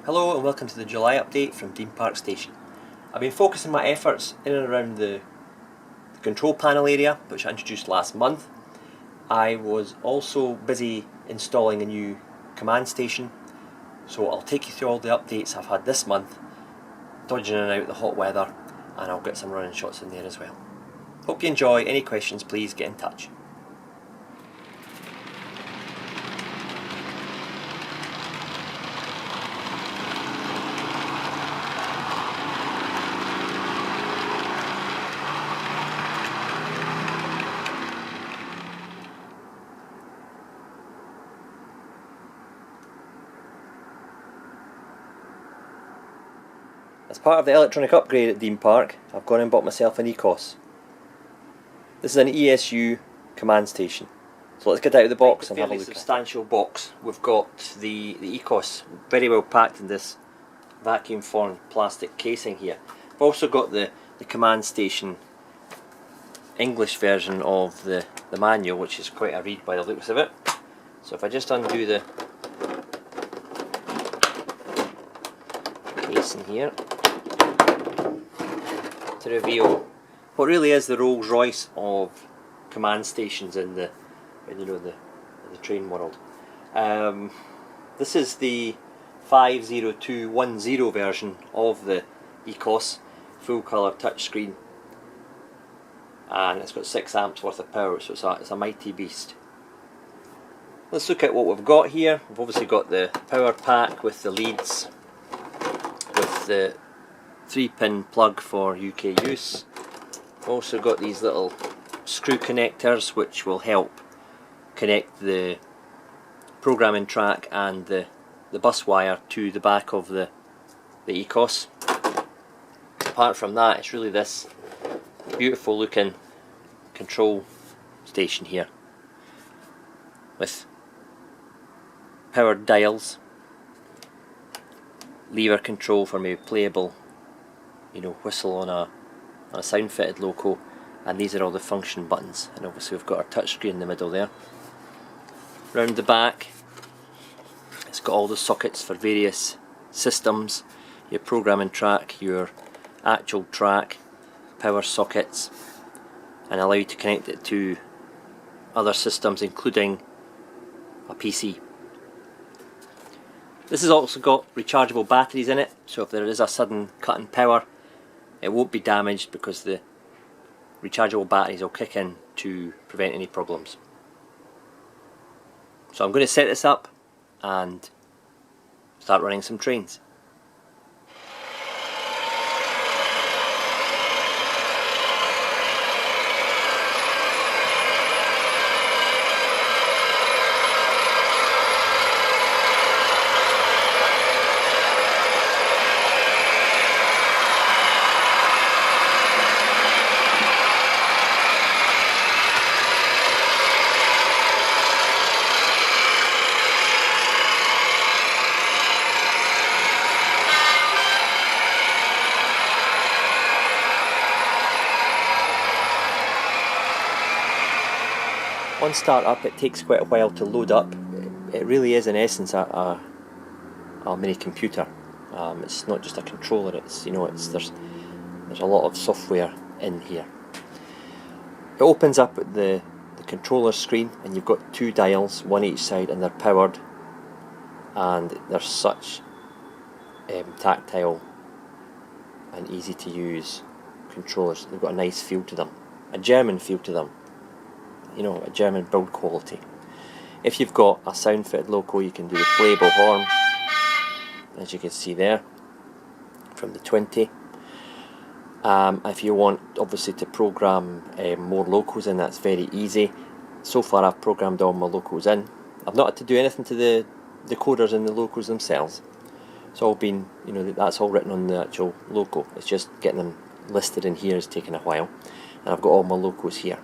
Hello and welcome to the July update from Dean Park Station. I've been focusing my efforts in and around the control panel area, which I introduced last month. I was also busy installing a new command station, so I'll take you through all the updates I've had this month, dodging in and out the hot weather, and I'll get some running shots in there as well. Hope you enjoy. Any questions, please get in touch. As part of the electronic upgrade at Dean Park, I've gone and bought myself an ECOS. This is an Esu Command Station. So let's get out of the box and have a look. Substantial box. We've got the ECOS very well packed in this vacuum formed plastic casing here. I've also got the Command Station English version of the manual, which is quite a read by the looks of it. So if I just undo the casing here to reveal what really is the Rolls Royce of command stations in the train world. This is the 50210 version of the ECOS, full colour touchscreen, and it's got 6 amps worth of power, so it's a mighty beast. Let's look at what we've got here. We've obviously got the power pack with the leads, with the 3-pin plug for UK use. Also got these little screw connectors which will help connect the programming track and the bus wire to the back of the ECOS. Apart from that, it's really this beautiful looking control station here with powered dials, lever control for maybe playable, whistle on a sound fitted loco, and these are all the function buttons, and obviously we've got our touch screen in the middle there. Round the back it's got all the sockets for various systems, your programming track, your actual track, power sockets, and allow you to connect it to other systems including a PC. This has also got rechargeable batteries in it, so if there is a sudden cut in power, it won't be damaged because the rechargeable batteries will kick in to prevent any problems. So I'm going to set this up and start running some trains. On start up, it takes quite a while to load up. It really is in essence a mini computer. It's not just a controller. There's a lot of software in here. It opens up at the controller screen, and you've got 2 dials, one each side, and they're powered. And they're such tactile and easy to use controllers. They've got a nice feel to them, a German feel to them. A German build quality. If you've got a sound fitted loco, you can do the playable horn, as you can see there from the 20. If you want obviously to program more locos in, that's very easy. So far I've programmed all my locos in. I've not had to do anything to the decoders and the locos themselves. It's all been, that's all written on the actual loco. It's just getting them listed in here is taking a while, and I've got all my locos here.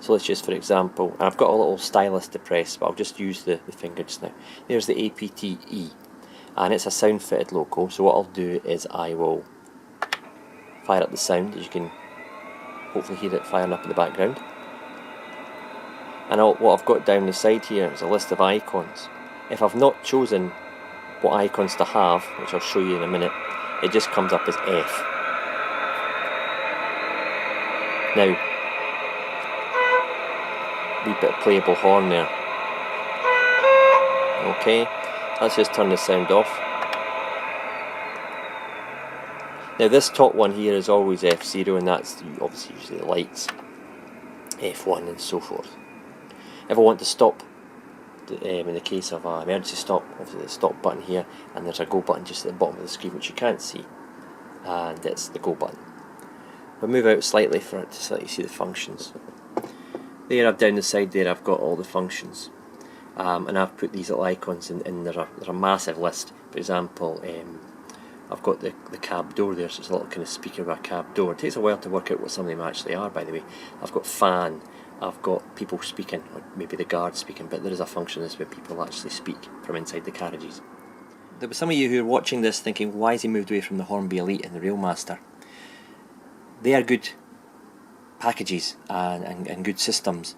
So let's just, for example, and I've got a little stylus to press, but I'll just use the finger just now. There's the apt-e, and it's a sound fitted loco, so what I'll do is I will fire up the sound, as you can hopefully hear it firing up in the background. And what I've got down the side here is a list of icons. If I've not chosen what icons to have, which I'll show you in a minute, it just comes up as F. Now, wee bit of playable horn there. Okay, let's just turn the sound off. Now this top one here is always F0, and that's obviously usually the lights, F1 and so forth. If I want to stop, in the case of an emergency stop, obviously the stop button here, and there's a go button just at the bottom of the screen which you can't see, and it's the go button. If I move out slightly for it to let you see the functions. There, I've down the side there, I've got all the functions, and I've put these little icons in, and there's a massive list. For example, I've got the cab door there, so it's a little kind of speaker of a cab door. It takes a while to work out what some of them actually are, by the way. I've got fan, I've got people speaking, or maybe the guard speaking, but there is a function in this where people actually speak from inside the carriages. There were some of you who are watching this thinking, why has he moved away from the Hornby Elite and the Railmaster? They are good packages and good systems,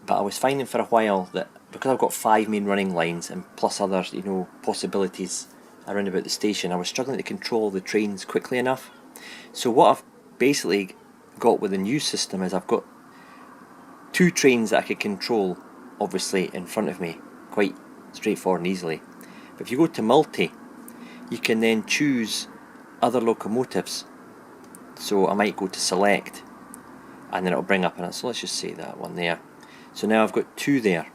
but I was finding for a while that because I've got 5 main running lines and plus others, possibilities around about the station, I was struggling to control the trains quickly enough. So what I've basically got with the new system is I've got 2 trains that I could control, obviously in front of me, quite straightforward and easily. But if you go to multi, you can then choose other locomotives. So I might go to select, and then it'll bring up, and so let's just say that one there. So now I've got 2 there,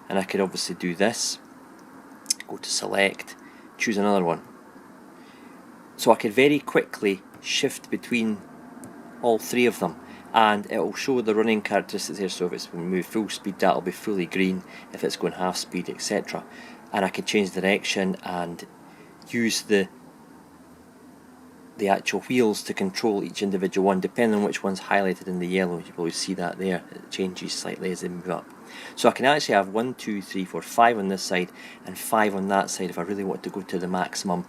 and I could obviously do this, go to select, choose another one. So I could very quickly shift between all 3 of them, and it will show the running characteristics here. So if it's going to move full speed, that will be fully green. If it's going half speed, etc. And I can change direction and use the actual wheels to control each individual one, depending on which one's highlighted in the yellow. You always see that there, it changes slightly as they move up. So I can actually have 1, 2, 3, 4, 5 on this side and 5 on that side if I really want to go to the maximum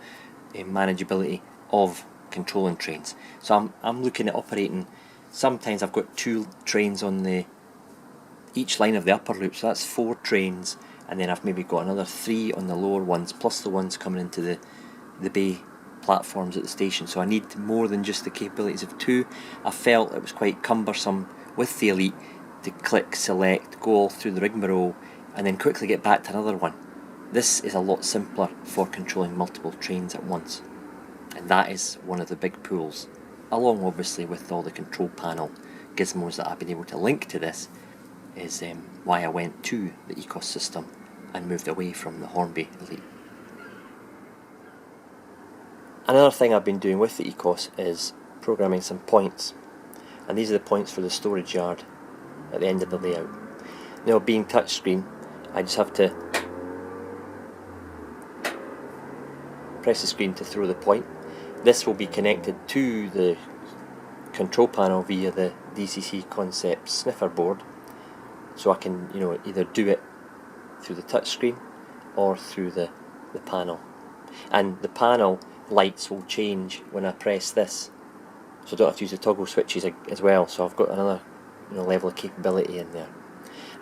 manageability of controlling trains. So I'm looking at operating, sometimes I've got 2 trains on each line of the upper loop, so that's 4 trains, and then I've maybe got another 3 on the lower ones, plus the ones coming into the bay platforms at the station. So I need more than just the capabilities of 2. I felt it was quite cumbersome with the Elite to click select, go all through the rigmarole, and then quickly get back to another one. This is a lot simpler for controlling multiple trains at once, and that is one of the big pulls, along obviously with all the control panel gizmos that I've been able to link to this, is why I went to the Ecos system and moved away from the Hornby Elite. Another thing I've been doing with the Ecos is programming some points, and these are the points for the storage yard at the end of the layout. Now, being touchscreen, I just have to press the screen to throw the point. This will be connected to the control panel via the DCC Concept sniffer board, so I can either do it through the touchscreen or through the panel. And the panel lights will change when I press this, so I don't have to use the toggle switches as well. So I've got another level of capability in there,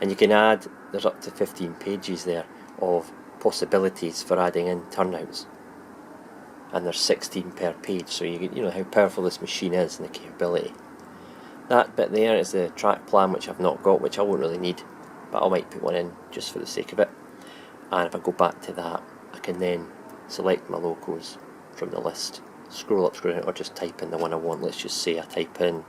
and you can add, there's up to 15 pages there of possibilities for adding in turnouts, and there's 16 per page, so you know how powerful this machine is and the capability. That bit there is the track plan, which I've not got, which I won't really need, but I might put one in just for the sake of it. And if I go back to that, I can then select my locos from the list, scroll up, scroll down, or just type in the one I want. Let's just say I type in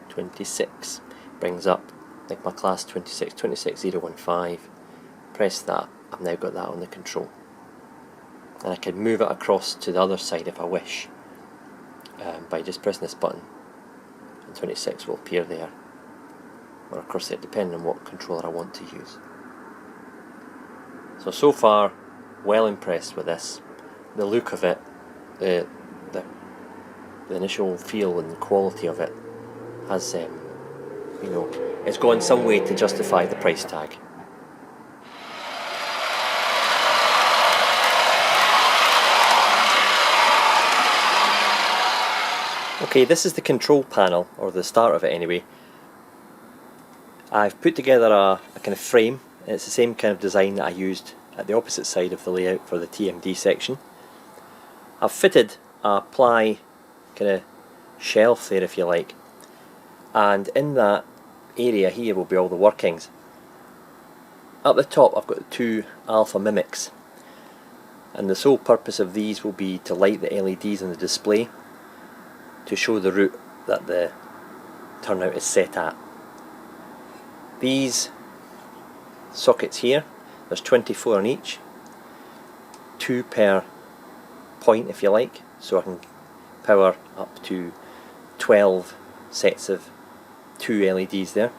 26, brings up like my class 26015, press that, I've now got that on the control, and I can move it across to the other side if I wish, by just pressing this button, and 26 will appear there or across there, depending on what controller I want to use. So far, well impressed with this. The look of it, the initial feel and the quality of it has, it's gone some way to justify the price tag. Okay, this is the control panel, or the start of it anyway. I've put together a kind of frame. It's the same kind of design that I used at the opposite side of the layout for the TMD section. I've fitted a ply kind of shelf there, if you like, and in that area here will be all the workings. Up the top I've got the two alpha mimics, and the sole purpose of these will be to light the LEDs on the display to show the route that the turnout is set at. These sockets here, there's 24 on each, 2 per point if you like, so I can power up to 12 sets of 2 LEDs there,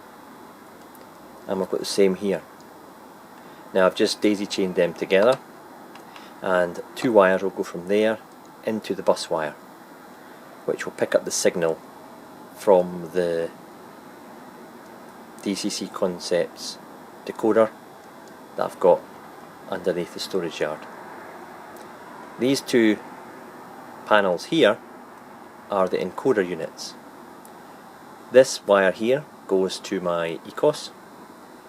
and we've got the same here. Now I've just daisy chained them together, and 2 wires will go from there into the bus wire, which will pick up the signal from the DCC Concepts decoder that I've got underneath the storage yard. These 2 panels here are the encoder units. This wire here goes to my ECOS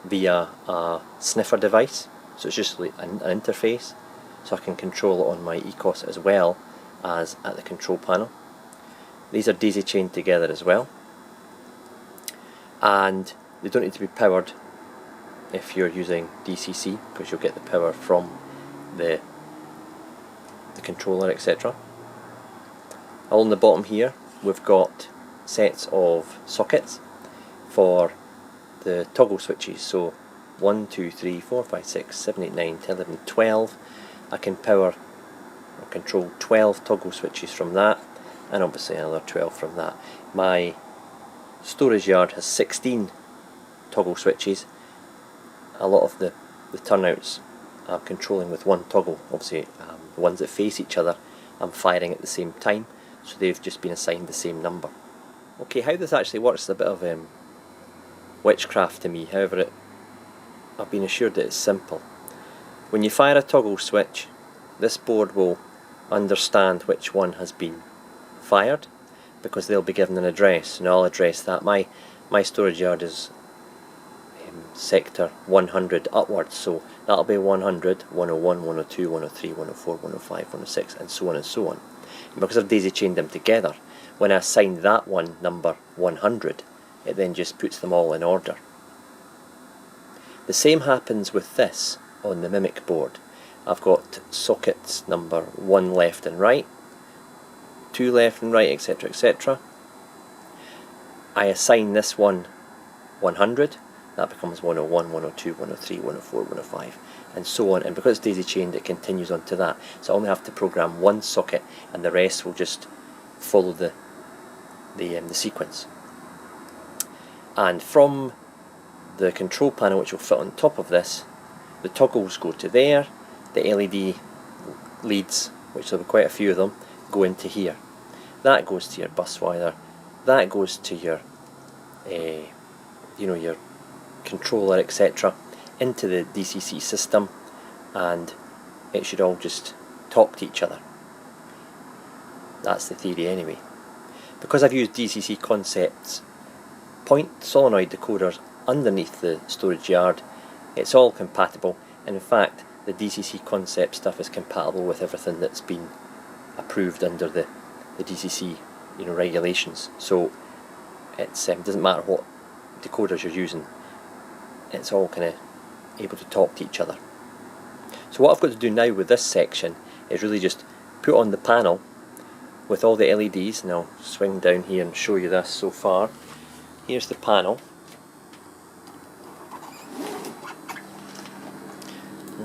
via a sniffer device, so it's just like an interface, so I can control it on my ECOS as well as at the control panel. These are daisy chained together as well, and they don't need to be powered if you're using DCC, because you'll get the power from the controller, etc. Along the bottom here we've got sets of sockets for the toggle switches, so 1, 2, 3, 4, 5, 6, 7, 8, 9, 10, 11, 12. I can power or control 12 toggle switches from that, and obviously another 12 from that. My storage yard has 16 toggle switches. A lot of the turnouts I'm controlling with one toggle. Obviously the ones that face each other I'm firing at the same time, so they've just been assigned the same number. Okay, how this actually works is a bit of witchcraft to me. However, I've been assured that it's simple. When you fire a toggle switch, this board will understand which one has been fired, because they'll be given an address, and I'll address that. My storage yard is sector 100 upwards, so that'll be 100, 101, 102, 103, 104, 105, 106, and so on and so on. And because I've daisy chained them together, when I assign that one number 100, it then just puts them all in order. The same happens with this on the Mimic board. I've got sockets number 1 left and right, 2 left and right, etc, etc. I assign this one 100, that becomes 101, 102, 103, 104, 105, and so on. And because it's daisy chained, it continues on to that. So I only have to program one socket, and the rest will just follow the sequence. And from the control panel, which will fit on top of this, the toggles go to there, the LED leads, which there will be quite a few of them, go into here. That goes to your bus wire, that goes to your your controller, etc, into the DCC system, and it should all just talk to each other. That's the theory anyway. Because I've used DCC Concepts point solenoid decoders underneath the storage yard, it's all compatible, and in fact the DCC Concept stuff is compatible with everything that's been approved under the DCC regulations. So it doesn't matter what decoders you're using, it's all kind of able to talk to each other. So what I've got to do now with this section is really just put on the panel with all the LEDs, and I'll swing down here and show you this so far. Here's the panel.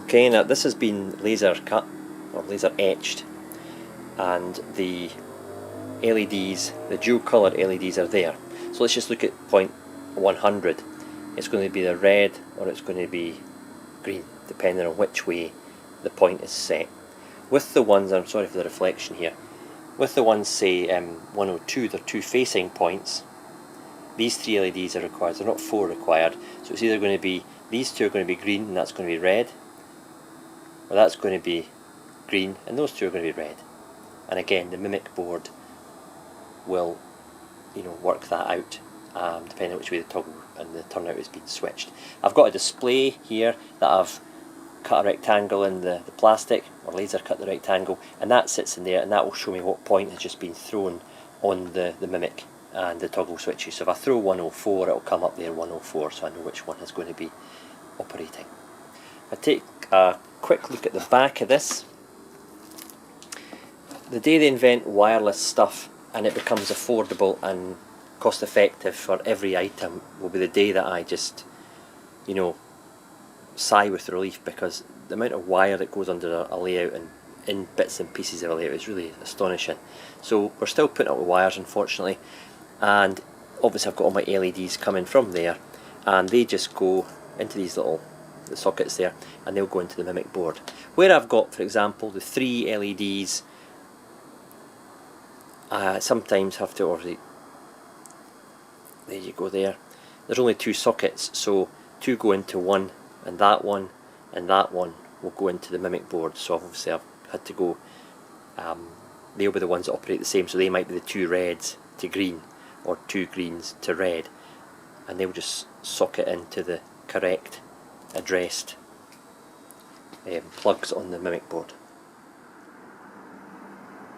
Okay, now this has been laser cut or laser etched, and the LEDs, the dual coloured LEDs are there. So let's just look at point 100. It's going to be the red or it's going to be green, depending on which way the point is set. With the ones, I'm sorry for the reflection here, with the ones say 102, they're 2 facing points, these 3 LEDs are required, they're not 4 required, so it's either going to be, these 2 are going to be green and that's going to be red, or that's going to be green and those 2 are going to be red. And again, the Mimic board will work that out depending on which way the toggle and the turnout has been switched. I've got a display here that I've cut a rectangle in the plastic, or laser cut the rectangle, and that sits in there, and that will show me what point has just been thrown on the mimic and the toggle switches. So if I throw 104, it will come up there 104, so I know which one is going to be operating. If I take a quick look at the back of this, the day they invent wireless stuff and it becomes affordable and cost effective for every item will be the day that I just, you know, sigh with relief, because the amount of wire that goes under a layout and in bits and pieces of a layout is really astonishing. So we're still putting up with wires, unfortunately, and obviously I've got all my LEDs coming from there, and they just go into these little sockets there, and they'll go into the mimic board. Where I've got, for example, the 3 LEDs, sometimes have to, or there you go there, there's only 2 sockets, so 2 go into one, and that one will go into the mimic board. So obviously I've had to go, they'll be the ones that operate the same, so they might be the 2 reds to green, or 2 greens to red, and they'll just socket into the correct addressed plugs on the mimic board.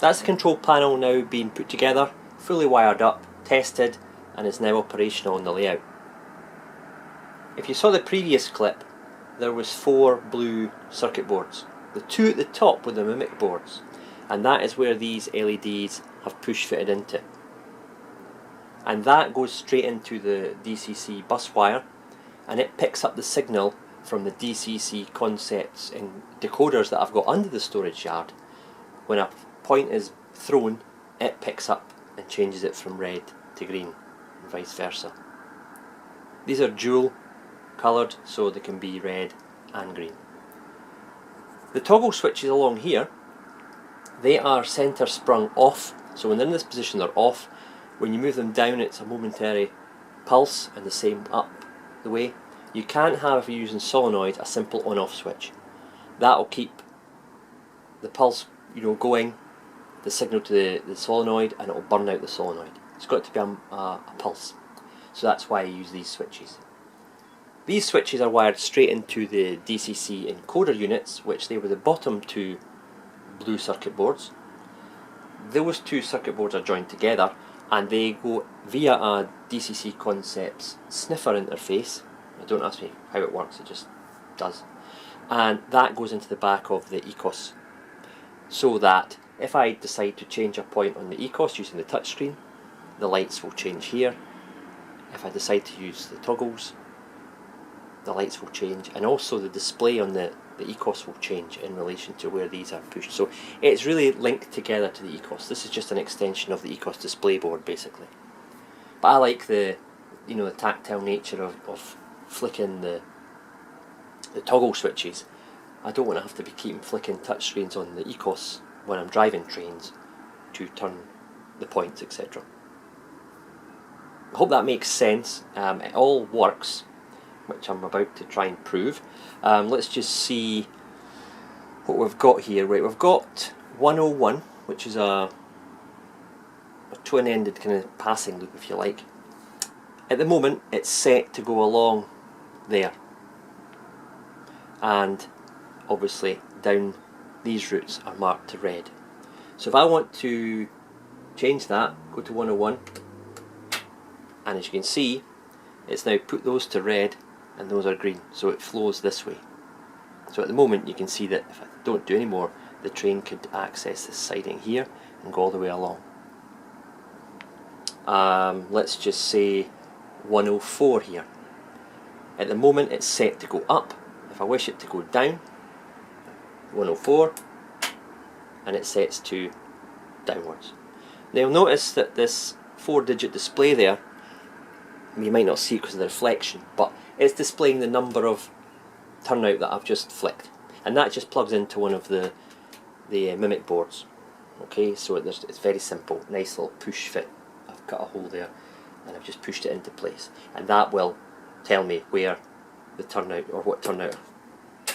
That's the control panel now being put together, fully wired up, tested, and is now operational on the layout. If you saw the previous clip, there was 4 blue circuit boards. The 2 at the top were the mimic boards, and that is where these LEDs have push fitted into. And that goes straight into the DCC bus wire, and it picks up the signal from the DCC concepts and decoders that I've got under the storage yard. When a point is thrown, it picks up and changes it from red to green, and vice versa. These are dual coloured, so they can be red and green. The toggle switches along here, they are centre sprung off, so when they're in this position they're off. When you move them down, it's a momentary pulse, and the same up the way. You can't have, if you're using solenoid, a simple on-off switch. That will keep the pulse, you know, going, the signal to the solenoid, and it will burn out the solenoid. It's got to be a pulse, so that's why I use these switches. These switches are wired straight into the DCC encoder units, which they were the bottom 2 blue circuit boards. Those 2 circuit boards are joined together, and they go via a DCC Concepts sniffer interface. Don't ask me how it works, it just does. And that goes into the back of the ECOS, so that if I decide to change a point on the ECOS using the touchscreen, the lights will change here. If I decide to use the toggles, the lights will change, and also the display on the ECOS will change in relation to where these are pushed. So it's really linked together to the ECOS. This is just an extension of the ECOS display board, basically. But I like the, you know, the tactile nature of flicking the toggle switches. I don't want to have to be keeping flicking touchscreens on the ECOS when I'm driving trains to turn the points, etc. I hope that makes sense. It all works, which I'm about to try and prove. Let's just see what we've got here. Right, we've got 101, which is a twin-ended kind of passing loop, if you like. At the moment, it's set to go along there, and obviously down these routes are marked to red. So if I want to change that, go to 101, and as you can see, it's now put those to red and those are green, so it flows this way. So at the moment you can see that if I don't do any more, the train could access this siding here and go all the way along. Let's just say 104 here. At the moment it's set to go up. If I wish it to go down, 104, and it sets to downwards. Now you'll notice that this 4-digit display there, you might not see it because of the reflection, but it's displaying the number of turnout that I've just flicked, and that just plugs into one of the mimic boards. Okay, so it's very simple, nice little push fit. I've cut a hole there and I've just pushed it into place, and that will tell me where the turnout, or what turnout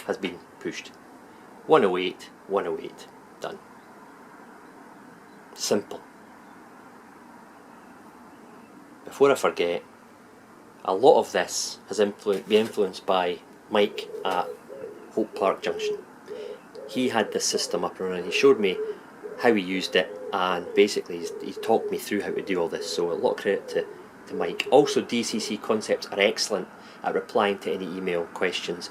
has been pushed. 108, 108, done. Simple. Before I forget, a lot of this has been influenced by Mike at Hope Park Junction. He had this system up and running. He showed me how he used it, and basically he talked me through how to do all this, so a lot of credit to Mike. Also, DCC Concepts are excellent at replying to any email questions.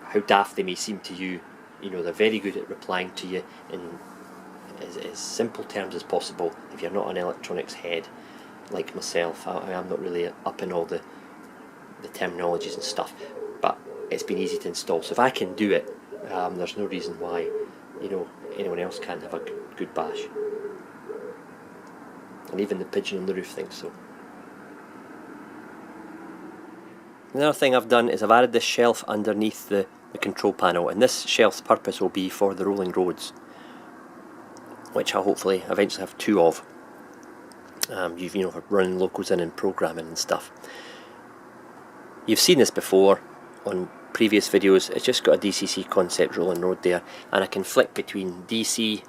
How daft they may seem to you, they're very good at replying to you in as simple terms as possible. If you're not an electronics head like myself, I am not really up in all the terminologies and stuff, but it's been easy to install. So if I can do it, there's no reason why anyone else can't have a good bash. And even the pigeon on the roof thinks so. Another thing I've done is I've added this shelf underneath the control panel, and this shelf's purpose will be for the rolling roads, which I'll hopefully eventually have 2 of. For running locals in and programming and stuff. You've seen this before on previous videos. It's just got a DCC concept rolling road there, and I can flick between DC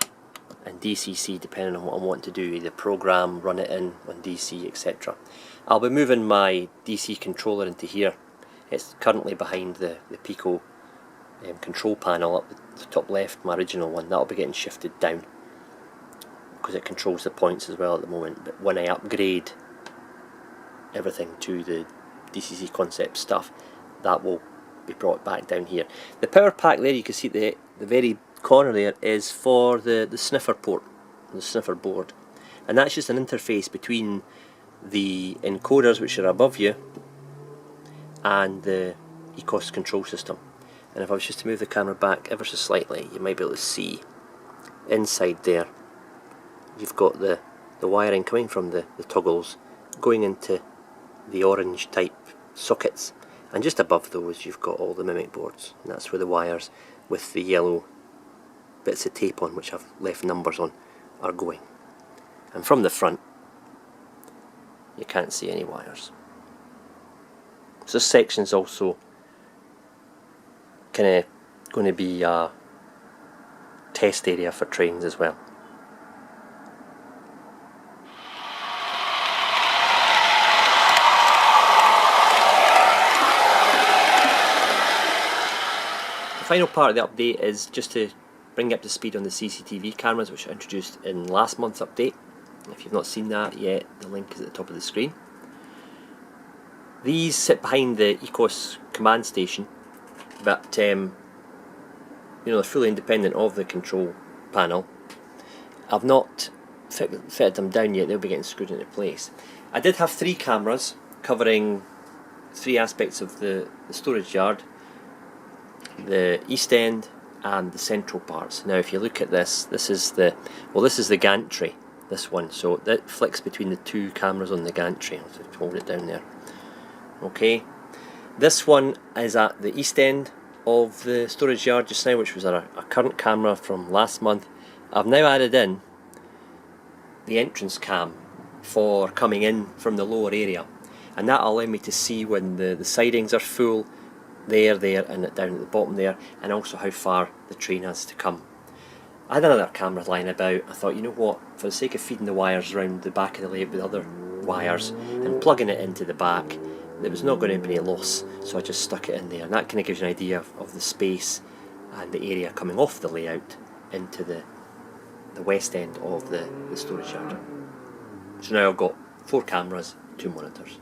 and DCC depending on what I want to do, either program, run it in on DC, etc. I'll be moving my DC controller into here. It's currently behind the Pico control panel up the top left, my original one. That'll be getting shifted down because it controls the points as well at the moment. But when I upgrade everything to the DCC concept stuff, that will be brought back down here. The power pack there, you can see the very corner there, is for the sniffer port, the sniffer board, and that's just an interface between the encoders which are above you and the ECOS control system. And if I was just to move the camera back ever so slightly, you might be able to see inside there you've got the wiring coming from the toggles going into the orange type sockets, and just above those you've got all the mimic boards, and that's where the wires with the yellow bits of tape on, which I've left numbers on, are going. And from the front you can't see any wires. So this section's also kind of going to be a test area for trains as well. The final part of the update is just to bring you up to speed on the CCTV cameras, which I introduced in last month's update. If you've not seen that yet, the link is at the top of the screen. These sit behind the Esu Command Station, but they're fully independent of the control panel. I've not fitted them down yet, they'll be getting screwed into place. I did have 3 cameras covering 3 aspects of the storage yard: the east end and the central parts. Now if you look at this, this is the gantry, this one, so that flicks between the 2 cameras on the gantry. I'll just hold it down there. Okay, this one is at the east end of the storage yard just now, which was a current camera from last month. I've now added in the entrance cam for coming in from the lower area, and that will allow me to see when the sidings are full, there, and down at the bottom there, and also how far the train has to come. I had another camera lying about. I thought, you know what, for the sake of feeding the wires around the back of the layout with other wires and plugging it into the back, there was not going to be any loss, so I just stuck it in there, and that kind of gives you an idea of the space and the area coming off the layout into the west end of the storage yard. So now I've got 4 cameras, 2 monitors.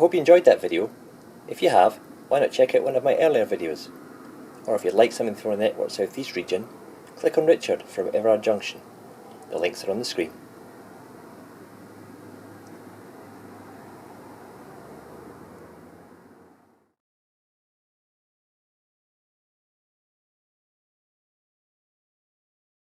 hope you enjoyed that video. If you have, why not check out one of my earlier videos? Or if you'd like something from the Network South East region, click on Richard from Everard Junction. The links are on the screen.